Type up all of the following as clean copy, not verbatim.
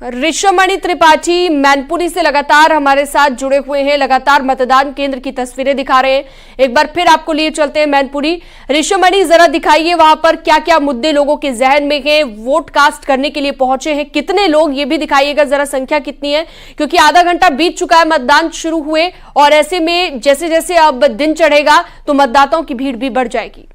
ऋषिमणि त्रिपाठी मैनपुरी से लगातार हमारे साथ जुड़े हुए हैं, लगातार मतदान केंद्र की तस्वीरें दिखा रहे हैं। एक बार फिर आपको लिए चलते हैं मैनपुरी। ऋषिमणि, जरा दिखाइए वहां पर क्या क्या मुद्दे लोगों के जहन में हैं, वोट कास्ट करने के लिए पहुंचे हैं कितने लोग, ये भी दिखाइएगा जरा, संख्या कितनी है, क्योंकि आधा घंटा बीत चुका है मतदान शुरू हुए और ऐसे में जैसे जैसे अब दिन चढ़ेगा तो मतदाताओं की भीड़ भी बढ़ जाएगी।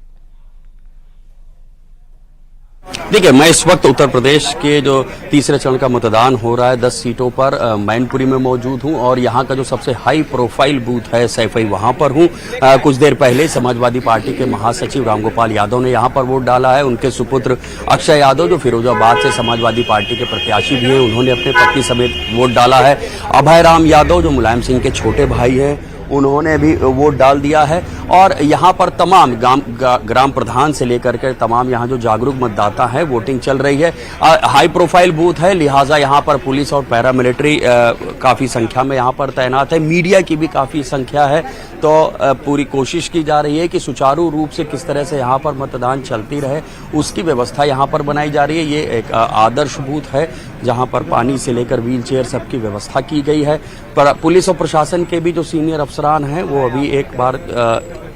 देखिए, मैं इस वक्त उत्तर प्रदेश के जो तीसरे चरण का मतदान हो रहा है 10 सीटों पर मैनपुरी में मौजूद हूं और यहां का जो सबसे हाई प्रोफाइल बूथ है सैफई, वहां पर हूं। कुछ देर पहले समाजवादी पार्टी के महासचिव रामगोपाल यादव ने यहां पर वोट डाला है। उनके सुपुत्र अक्षय यादव जो फिरोजाबाद से समाजवादी पार्टी के प्रत्याशी भी हैं, उन्होंने अपने पत्नी समेत वोट डाला है। अभय राम यादव जो मुलायम सिंह के छोटे भाई हैं, उन्होंने भी वोट डाल दिया है। और यहाँ पर तमाम ग्राम प्रधान से लेकर के तमाम यहाँ जो जागरूक मतदाता हैं, वोटिंग चल रही है। हाई प्रोफाइल बूथ है, लिहाजा यहाँ पर पुलिस और पैरामिलिट्री काफ़ी संख्या में यहाँ पर तैनात है। मीडिया की भी काफ़ी संख्या है, तो पूरी कोशिश की जा रही है कि सुचारू रूप से किस तरह से यहाँ पर मतदान चलती रहे, उसकी व्यवस्था यहाँ पर बनाई जा रही है। ये एक आदर्श बूथ है जहाँ पर पानी से लेकर व्हील चेयर सबकी व्यवस्था की गई है। पर पुलिस और प्रशासन के भी जो सीनियर अफसरान हैं वो अभी एक बार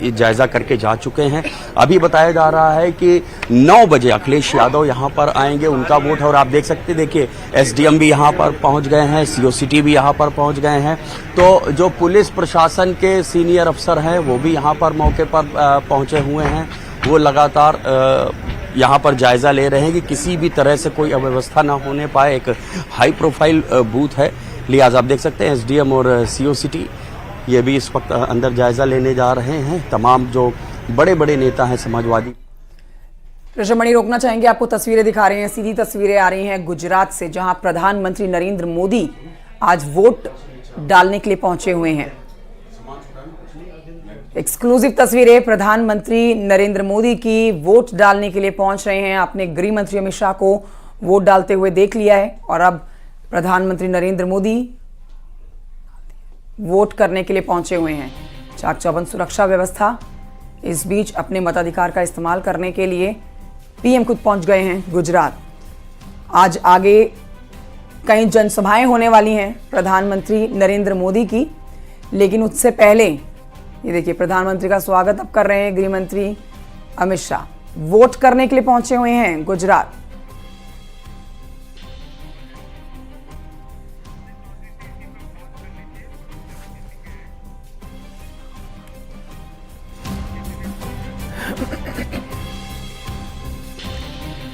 जायजा करके जा चुके हैं। अभी बताया जा रहा है कि 9 बजे अखिलेश यादव यहाँ पर आएंगे, उनका वोट है। और आप देख सकते, देखिए एसडीएम भी यहाँ पर पहुँच गए हैं, सीओसीटी भी यहाँ पर पहुँच गए हैं। तो जो पुलिस प्रशासन के सीनियर अफसर हैं वो भी यहाँ पर मौके पर पहुँचे हुए हैं। वो लगातार यहाँ पर जायजा ले रहे हैं कि किसी भी तरह से कोई अव्यवस्था ना होने पाए। एक हाई प्रोफाइल बूथ है, लिहाजा आप देख सकते हैं एसडीएम और सीओसीटी ये भी इस वक्त अंदर जायजा लेने जा रहे हैं। तमाम जो बड़े बड़े नेता हैं समाजवादी। ऋषिमणि, रोकना चाहेंगे, आपको तस्वीरें दिखा रहे हैं, सीधी तस्वीरें आ रही हैं गुजरात से, जहां प्रधानमंत्री नरेंद्र मोदी आज वोट डालने के लिए पहुंचे हुए हैं। एक्सक्लूसिव तस्वीरें प्रधानमंत्री नरेंद्र मोदी की वोट डालने के लिए पहुंच रहे हैं। आपने गृह मंत्री अमित शाह को वोट डालते हुए देख लिया है और अब प्रधानमंत्री नरेंद्र मोदी वोट करने के लिए पहुंचे हुए हैं। चाक चौबंद सुरक्षा व्यवस्था, इस बीच अपने मताधिकार का इस्तेमाल करने के लिए पीएम खुद पहुंच गए हैं गुजरात। आज आगे कई जनसभाएं होने वाली हैं प्रधानमंत्री नरेंद्र मोदी की, लेकिन उससे पहले ये देखिए प्रधानमंत्री का स्वागत अब कर रहे हैं गृह मंत्री अमित शाह। वोट करने के लिए पहुंचे हुए हैं गुजरात।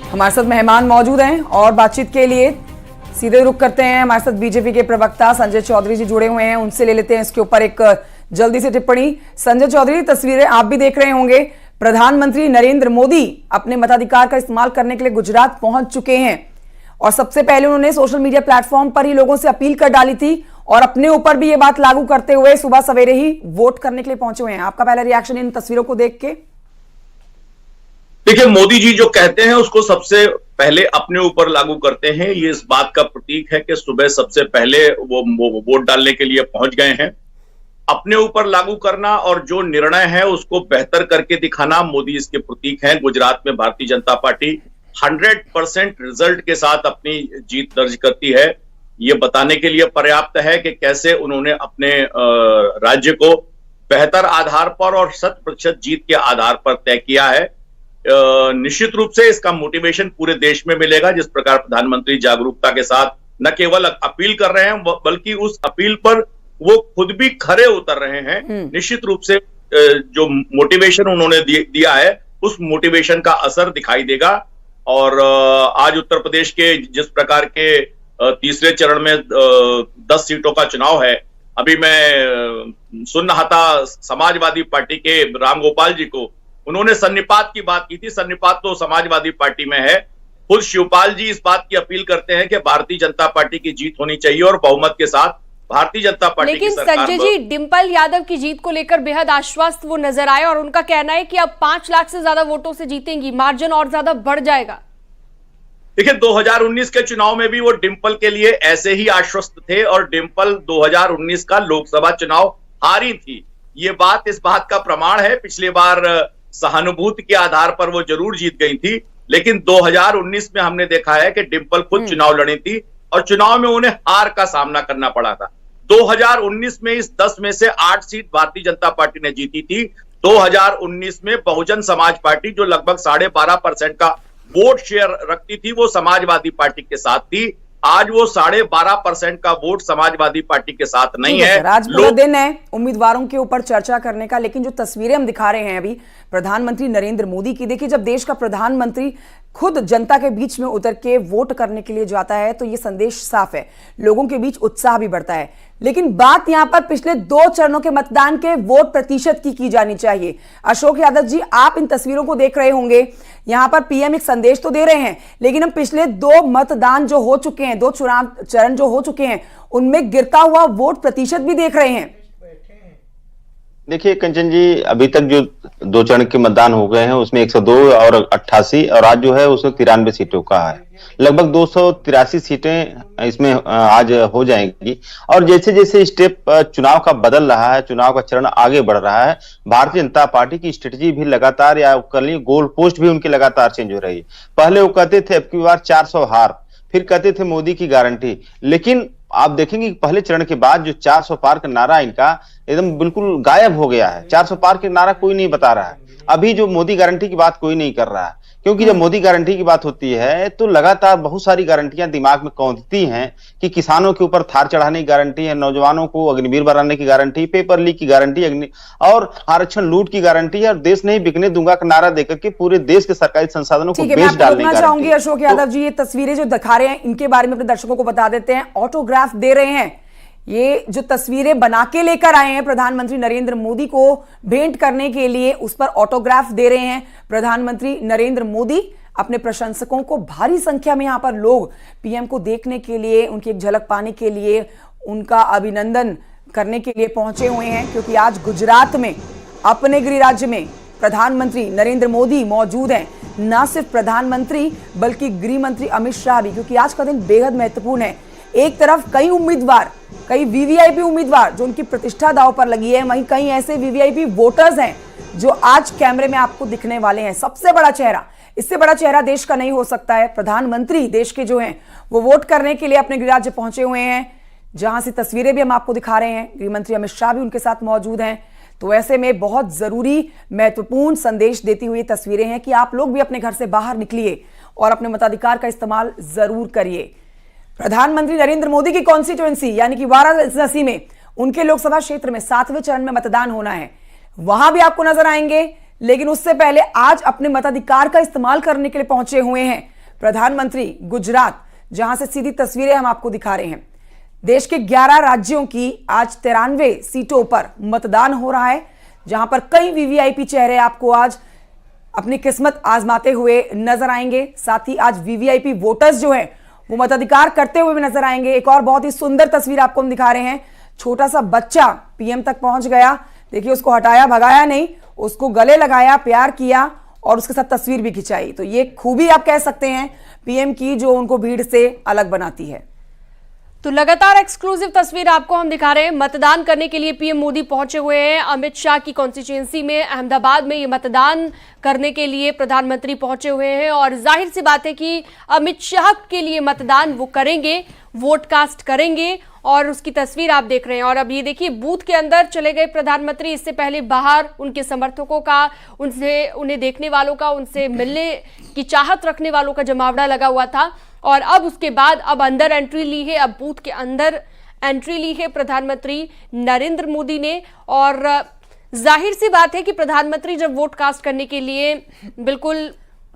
हमारे साथ मेहमान मौजूद हैं और बातचीत के लिए सीधे रुख करते हैं। हमारे साथ बीजेपी के प्रवक्ता संजय चौधरी जी जुड़े हुए हैं, उनसे ले लेते हैं इसके ऊपर एक जल्दी से टिप्पणी। संजय चौधरी, तस्वीरें आप भी देख रहे होंगे, प्रधानमंत्री नरेंद्र मोदी अपने मताधिकार का इस्तेमाल करने के लिए गुजरात पहुंच चुके हैं और सबसे पहले उन्होंने सोशल मीडिया प्लेटफॉर्म पर ही लोगों से अपील कर डाली थी और अपने ऊपर भी ये बात लागू करते हुए सुबह सवेरे ही वोट करने के लिए पहुंचे हुए हैं। आपका पहला रिएक्शन इन तस्वीरों को देख के? देखिए, मोदी जी जो कहते हैं उसको सबसे पहले अपने ऊपर लागू करते हैं। ये इस बात का प्रतीक है कि सुबह सबसे पहले वो वोट डालने के लिए पहुंच गए हैं। अपने ऊपर लागू करना और जो निर्णय है उसको बेहतर करके दिखाना, मोदी इसके प्रतीक हैं। गुजरात में भारतीय जनता पार्टी 100% रिजल्ट के साथ अपनी जीत दर्ज करती है, ये बताने के लिए पर्याप्त है कि कैसे उन्होंने अपने राज्य को बेहतर आधार पर और 100% जीत के आधार पर तय किया है। निश्चित रूप से इसका मोटिवेशन पूरे देश में मिलेगा। जिस प्रकार प्रधानमंत्री जागरूकता के साथ न केवल अपील कर रहे हैं बल्कि उस अपील पर वो खुद भी खरे उतर रहे हैं, निश्चित रूप से जो मोटिवेशन उन्होंने दिया है उस मोटिवेशन का असर दिखाई देगा। और आज उत्तर प्रदेश के जिस प्रकार के तीसरे चरण में 10 सीटों का चुनाव है, अभी मैं सुन रहा था समाजवादी पार्टी के रामगोपाल जी को, उन्होंने सन्निपात की बात की थी। सन्निपात तो समाजवादी पार्टी में है। खुद शिवपाल जी इस बात की अपील करते हैं कि भारतीय जनता पार्टी की जीत होनी चाहिए और बहुमत के साथ भारतीय जनता पार्टी की सरकार। लेकिन संजय जी, डिंपल यादव की जीत को लेकर बेहद आश्वस्त वो नजर आए और उनका कहना है कि अब 5 लाख से ज्यादा वोटों से जीतेंगी, मार्जिन और ज्यादा बढ़ जाएगा। देखिए, 2019 के चुनाव में भी वो डिंपल के लिए ऐसे ही आश्वस्त थे और डिंपल 2019 का लोकसभा चुनाव हारी थी। ये बात इस बात का प्रमाण है। पिछली बार सहानुभूति के आधार पर वो जरूर जीत गई थी, लेकिन 2019 में हमने देखा है कि डिंपल खुद चुनाव लड़ी थी और चुनाव में उन्हें हार का सामना करना पड़ा था। 2019 में इस 10 में से 8 सीट भारतीय जनता पार्टी ने जीती थी। 2019 में बहुजन समाज पार्टी जो लगभग 12.5% का वोट शेयर रखती थी, वो समाजवादी पार्टी के साथ थी। आज वो 12.5% का वोट समाजवादी पार्टी के साथ नहीं है। आज पूरा दिन है उम्मीदवारों के ऊपर चर्चा करने का, लेकिन जो तस्वीरें हम दिखा रहे हैं अभी प्रधानमंत्री नरेंद्र मोदी की, देखिए जब देश का प्रधानमंत्री खुद जनता के बीच में उतर के वोट करने के लिए जाता है तो ये संदेश साफ है, लोगों के बीच उत्साह भी बढ़ता है। लेकिन बात यहां पर पिछले 2 चरणों के मतदान के वोट प्रतिशत की जानी चाहिए। अशोक यादव जी, आप इन तस्वीरों को देख रहे होंगे, यहां पर पीएम एक संदेश तो दे रहे हैं, लेकिन हम पिछले 2 मतदान जो हो चुके हैं, 2 चुनाव चरण जो हो चुके हैं, उनमें गिरता हुआ वोट प्रतिशत भी देख रहे हैं। देखिए कंचन जी, अभी तक जो 2 चरण के मतदान हो गए हैं उसमें 102 और 88 और आज जो है उसमें 93 सीटों का है। लगभग 283 सीटें इसमें आज हो जाएंगी। और जैसे जैसे स्टेप चुनाव का बदल रहा है, चुनाव का चरण आगे बढ़ रहा है, भारतीय जनता पार्टी की स्ट्रेटजी भी लगातार या गोल पोस्ट भी उनकी लगातार चेंज हो रही है। पहले वो कहते थे अब की बार 400 हार, फिर कहते थे मोदी की गारंटी, लेकिन आप देखेंगे कि पहले चरण के बाद जो 400 पार का नारा इनका एकदम बिल्कुल गायब हो गया है। 400 पार के नारा कोई नहीं बता रहा है। अभी जो मोदी गारंटी की बात कोई नहीं कर रहा है, क्योंकि जब मोदी गारंटी की बात होती है तो लगातार बहुत सारी गारंटियां दिमाग में कौंधती हैं कि किसानों के ऊपर थार चढ़ाने की गारंटी है, नौजवानों को अग्निवीर बनाने की गारंटी, पेपर लीक की गारंटी, और आरक्षण लूट की गारंटी है, और देश नहीं बिकने दूंगा का नारा देकर के पूरे देश के सरकारी संसाधनों को बेच डालने की चाहूंगी। अशोक यादव जी, ये तस्वीरें जो दिखा रहे हैं इनके बारे में अपने दर्शकों को बता देते हैं। ऑटोग्राफ दे रहे हैं, ये जो तस्वीरें बना के लेकर आए हैं प्रधानमंत्री नरेंद्र मोदी को भेंट करने के लिए, उस पर ऑटोग्राफ दे रहे हैं प्रधानमंत्री नरेंद्र मोदी। अपने प्रशंसकों को भारी संख्या में यहां पर लोग पीएम को देखने के लिए, उनकी एक झलक पाने के लिए, उनका अभिनंदन करने के लिए पहुंचे हुए हैं, क्योंकि आज गुजरात में अपने गृह राज्य में प्रधानमंत्री नरेंद्र मोदी मौजूद हैं। न सिर्फ प्रधानमंत्री बल्कि गृह मंत्री अमित शाह भी, क्योंकि आज का दिन बेहद महत्वपूर्ण है। एक तरफ कई उम्मीदवार, कई वीवीआईपी उम्मीदवार जो उनकी प्रतिष्ठा दांव पर लगी है, वहीं कई ऐसे वीवीआईपी वोटर्स हैं जो आज कैमरे में आपको दिखने वाले हैं। सबसे बड़ा चेहरा, इससे बड़ा चेहरा देश का नहीं हो सकता है। प्रधानमंत्री देश के जो हैं वो वोट करने के लिए अपने गृह राज्य पहुंचे हुए हैं, जहां से तस्वीरें भी हम आपको दिखा रहे हैं। गृह मंत्री अमित शाह भी उनके साथ मौजूद हैं। तो ऐसे में बहुत जरूरी महत्वपूर्ण संदेश देती हुई तस्वीरें हैं कि आप लोग भी अपने घर से बाहर निकलिए और अपने मताधिकार का इस्तेमाल जरूर करिए। प्रधानमंत्री नरेंद्र मोदी की कॉन्स्टिट्यूएंसी यानी कि वाराणसी में उनके लोकसभा क्षेत्र में 7वें चरण में मतदान होना है, वहां भी आपको नजर आएंगे। लेकिन उससे पहले आज अपने मताधिकार का इस्तेमाल करने के लिए पहुंचे हुए हैं प्रधानमंत्री गुजरात, जहां से सीधी तस्वीरें हम आपको दिखा रहे हैं। देश के 11 राज्यों की आज 93 सीटों पर मतदान हो रहा है, जहां पर कई वीवीआईपी चेहरे आपको आज अपनी किस्मत आजमाते हुए नजर आएंगे। साथ ही आज वीवीआईपी वोटर्स जो हैं वो मताधिकार करते हुए भी नजर आएंगे। एक और बहुत ही सुंदर तस्वीर आपको हम दिखा रहे हैं, छोटा सा बच्चा पीएम तक पहुंच गया। देखिए, उसको हटाया भगाया नहीं, उसको गले लगाया, प्यार किया और उसके साथ तस्वीर भी खिंचाई। तो ये खूबी आप कह सकते हैं पीएम की, जो उनको भीड़ से अलग बनाती है। तो लगातार एक्सक्लूसिव तस्वीर आपको हम दिखा रहे हैं। मतदान करने के लिए पीएम मोदी पहुंचे हुए हैं अमित शाह की कॉन्स्टिट्यूएंसी में, अहमदाबाद में ये मतदान करने के लिए प्रधानमंत्री पहुंचे हुए हैं। और जाहिर सी बात है कि अमित शाह के लिए मतदान वो करेंगे, वोट कास्ट करेंगे, और उसकी तस्वीर आप देख रहे हैं। और अब ये देखिए, बूथ के अंदर चले गए प्रधानमंत्री। इससे पहले बाहर उनके समर्थकों का, उन्हें देखने वालों का, उनसे मिलने की चाहत रखने वालों का जमावड़ा लगा हुआ था। और अब उसके बाद अब अंदर एंट्री ली है, अब बूथ के अंदर एंट्री ली है प्रधानमंत्री नरेंद्र मोदी ने। और जाहिर सी बात है कि प्रधानमंत्री जब वोट कास्ट करने के लिए बिल्कुल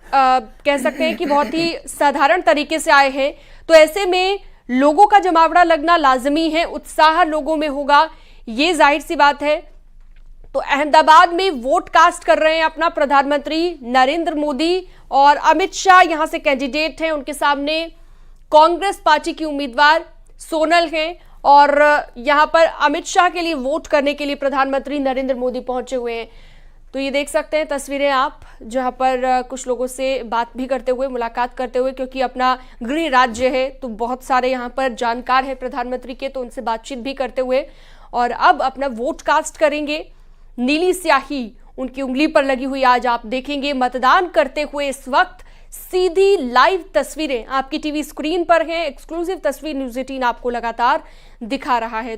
कह सकते हैं कि बहुत ही साधारण तरीके से आए हैं, तो ऐसे में लोगों का जमावड़ा लगना लाजमी है, उत्साह लोगों में होगा, ये जाहिर सी बात है। तो अहमदाबाद में वोट कास्ट कर रहे हैं अपना प्रधानमंत्री नरेंद्र मोदी, और अमित शाह यहां से कैंडिडेट हैं। उनके सामने कांग्रेस पार्टी की उम्मीदवार सोनल हैं, और यहां पर अमित शाह के लिए वोट करने के लिए प्रधानमंत्री नरेंद्र मोदी पहुंचे हुए हैं। तो ये देख सकते हैं तस्वीरें आप, जहां पर कुछ लोगों से बात भी करते हुए, मुलाकात करते हुए, क्योंकि अपना गृह राज्य है तो बहुत सारे यहां पर जानकार हैं प्रधानमंत्री के, तो उनसे बातचीत भी करते हुए। और अब अपना वोट कास्ट करेंगे। नीली स्याही उनकी उंगली पर लगी हुई आज आप देखेंगे। मतदान करते हुए इस वक्त सीधी लाइव तस्वीरें आपकी टीवी स्क्रीन पर हैं। एक्सक्लूसिव तस्वीर न्यूज़ 18 आपको लगातार दिखा रहा है।